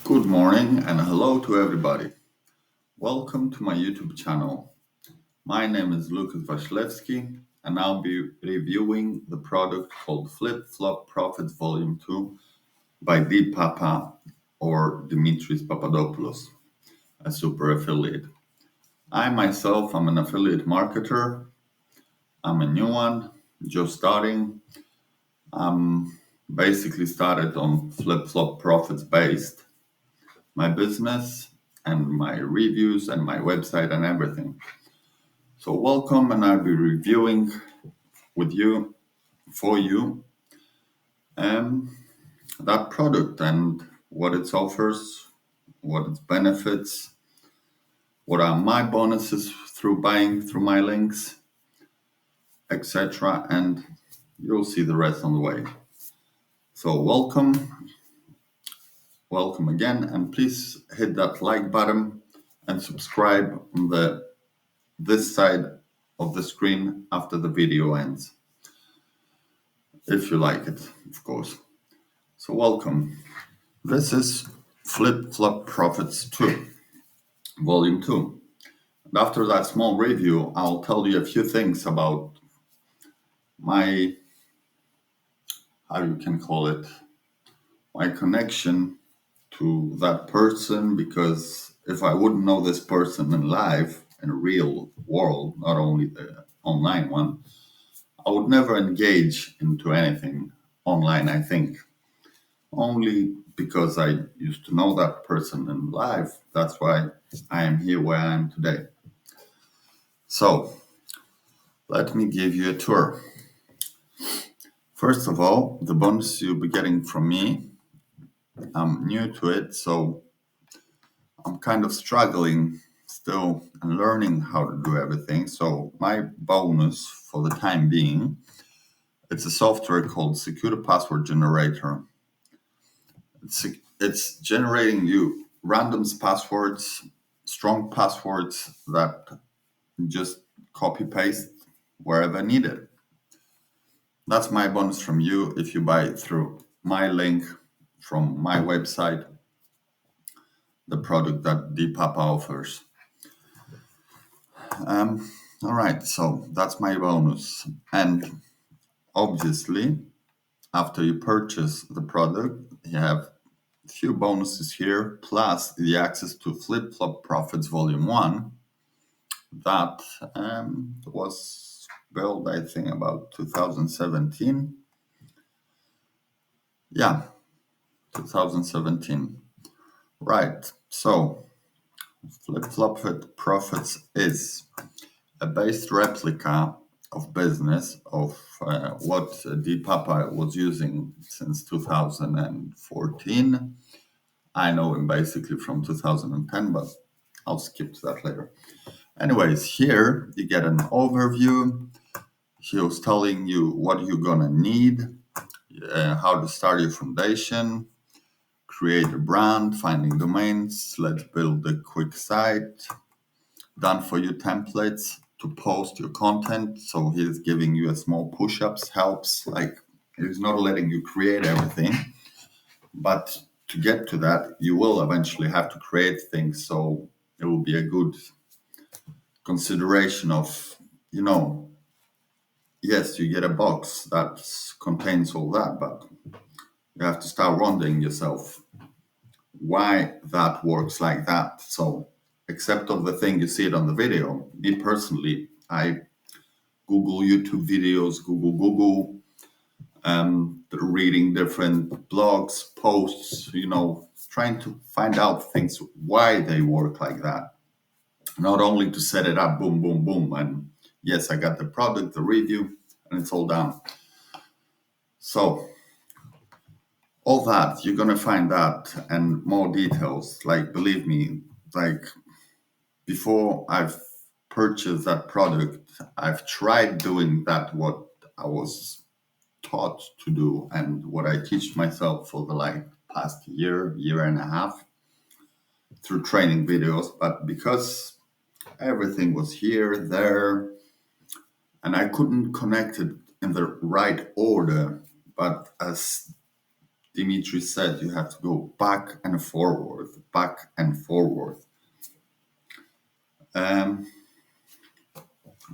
Good morning and hello to everybody. Welcome to my YouTube channel. My name is Wasilewski and I'll be reviewing the product called Flip Flop Profits Volume 2 by Dpapa or Dimitris Papadopoulos, a super affiliate. I myself am an affiliate marketer. I'm a new one, just starting. I'm basically started on Flip Flop Profits based. My business and my reviews and my website and everything. So welcome, and I'll be reviewing with you, for you, that product and what it offers, what its benefits, what are my bonuses through buying through my links, etc. And you'll see the rest on the way. So welcome again, and please hit that like button and subscribe on this side of the screen after the video ends, if you like it, of course. So welcome. This is Flip Flop Profits 2, Volume 2. And after that small review, I'll tell you a few things about my, how you can call it, my connection to that person, because if I wouldn't know this person in life, in a real world, not only the online one, I would never engage into anything online, I think. Only because I used to know that person in life. That's why I am here where I am today. So, let me give you a tour. First of all, the bonus you'll be getting from me, I'm new to it, so I'm kind of struggling still and learning how to do everything. So, my bonus for the time being, it's a software called Secure Password Generator. It's generating you random passwords, strong passwords that just copy paste wherever needed. That's my bonus from you if you buy it through my link from my website, the product that Dpapa offers. All right, so that's my bonus. And obviously, after you purchase the product, you have a few bonuses here, plus the access to Flip Flop Profits Volume 1 that was built, I think, about 2017. Yeah, 2017. Right, so Flip Flop Profits is a based replica of business of what Dpapa was using since 2014. I know him basically from 2010, but I'll skip to that later. Anyways, here you get an overview. He was telling you what you're gonna need, how to start your foundation, create a brand, finding domains, let's build a quick site, done for you templates to post your content. So he's giving you a small push-ups, helps, like he's not letting you create everything, but to get to that, you will eventually have to create things. So it will be a good consideration of, yes, you get a box that contains all that, but you have to start wondering yourself why that works like that. So, except of the thing you see it on the video, me personally, I Google YouTube videos, Google, reading different blogs, posts, trying to find out things why they work like that. Not only to set it up, boom, boom, boom, and yes, I got the product, the review, and it's all done. So all that, you're going to find that and more details. Like, believe me, like before I've purchased that product, I've tried doing that, what I was taught to do and what I teach myself for the past year and a half through training videos. But because everything was here, there, and I couldn't connect it in the right order, but as Dimitri said, you have to go back and forward, back and forward.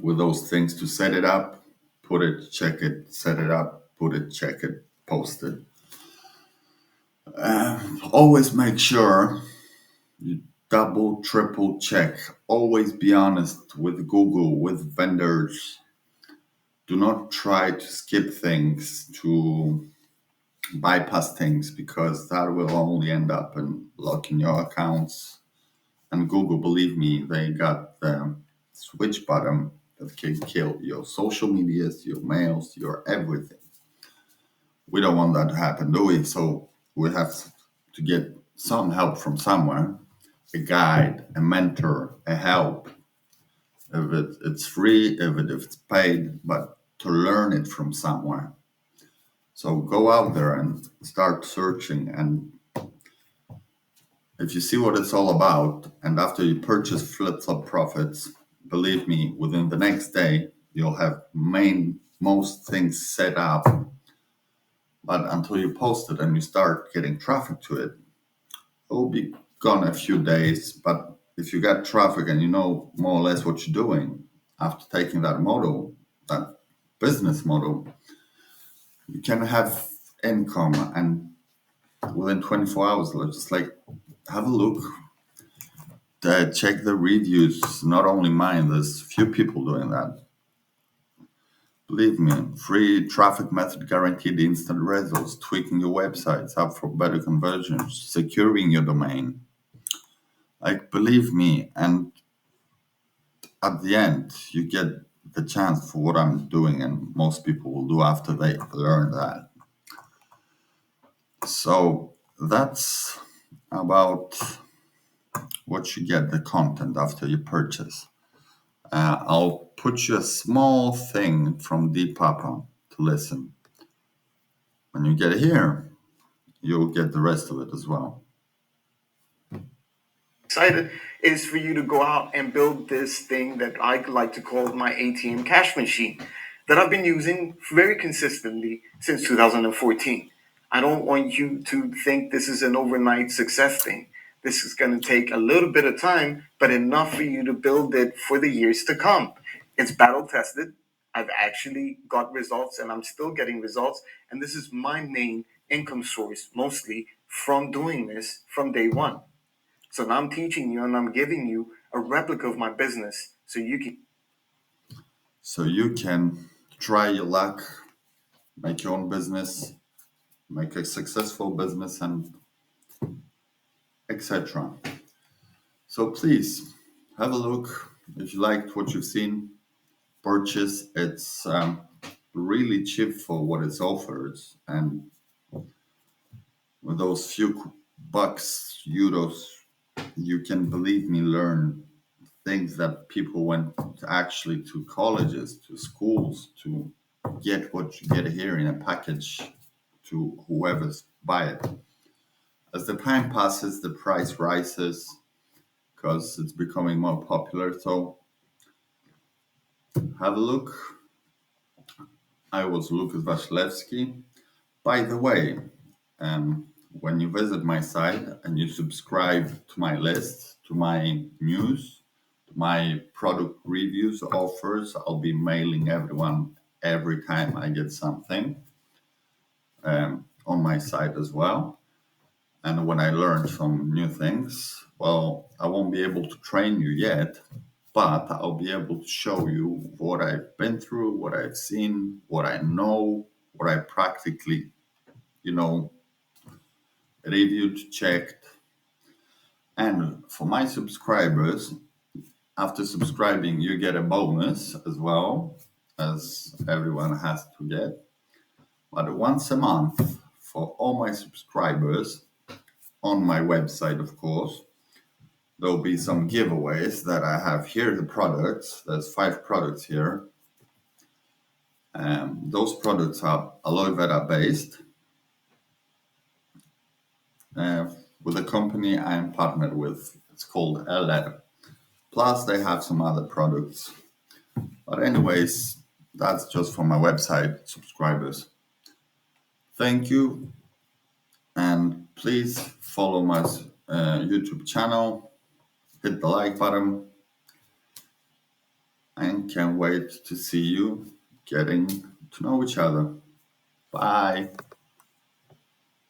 With those things to set it up, put it, check it, set it up, put it, check it, post it. Always make sure you double, triple check. Always be honest with Google, with vendors. Do not try to skip things, to bypass things, because that will only end up in locking your accounts. And Google, believe me, they got the switch button that can kill your social medias, your mails, your everything. We don't want that to happen, do we? So we have to get some help from somewhere, a guide, a mentor, a help. If it's free, if it's paid, but to learn it from somewhere. So go out there and start searching. And if you see what it's all about, and after you purchase flip-flop profits, believe me, within the next day, you'll have most things set up. But until you post it and you start getting traffic to it, it'll be gone a few days. But if you got traffic and you know more or less what you're doing, after taking that model, that business model, you can have income. And within 24 hours, just like have a look, check the reviews. Not only mine, there's few people doing that. Believe me, free traffic method guaranteed instant results, tweaking your websites up for better conversions, securing your domain. Like, believe me, and at the end, you get the chance for what I'm doing, and most people will do after they learn that. So that's about what you get, the content after you purchase. I'll put you a small thing from Dpapa to listen. When you get here, you'll get the rest of it as well. Excited is for you to go out and build this thing that I like to call my ATM cash machine that I've been using very consistently since 2014. I don't want you to think this is an overnight success thing. This is going to take a little bit of time, but enough for you to build it for the years to come. It's battle tested. I've actually got results and I'm still getting results. And this is my main income source, mostly from doing this from day one. So now I'm teaching you and I'm giving you a replica of my business so you can try your luck, make your own business, make a successful business, and etc. So please have a look. If you liked what you've seen, purchase. It's really cheap for what it offers, and with those few bucks, euros, you can, believe me, learn things that people went actually to colleges, to schools, to get what you get here in a package to whoever's buy it. As the time passes, the price rises because it's becoming more popular. So have a look. I was Lucas Wasilewski. By the way, when you visit my site and you subscribe to my list, to my news, to my product reviews, offers, I'll be mailing everyone every time I get something on my site as well. And when I learn some new things, well, I won't be able to train you yet, but I'll be able to show you what I've been through, what I've seen, what I know, what I practically, reviewed, checked. And for my subscribers, after subscribing, you get a bonus as well, as everyone has to get. But once a month, for all my subscribers, on my website, of course, there'll be some giveaways that I have here. The products, there's 5 products here. Those products are aloe vera based. With a company I'm partnered with, it's called LR. Plus, they have some other products. But anyways, that's just for my website subscribers. Thank you. And please follow my YouTube channel, hit the like button, and can't wait to see you getting to know each other. Bye.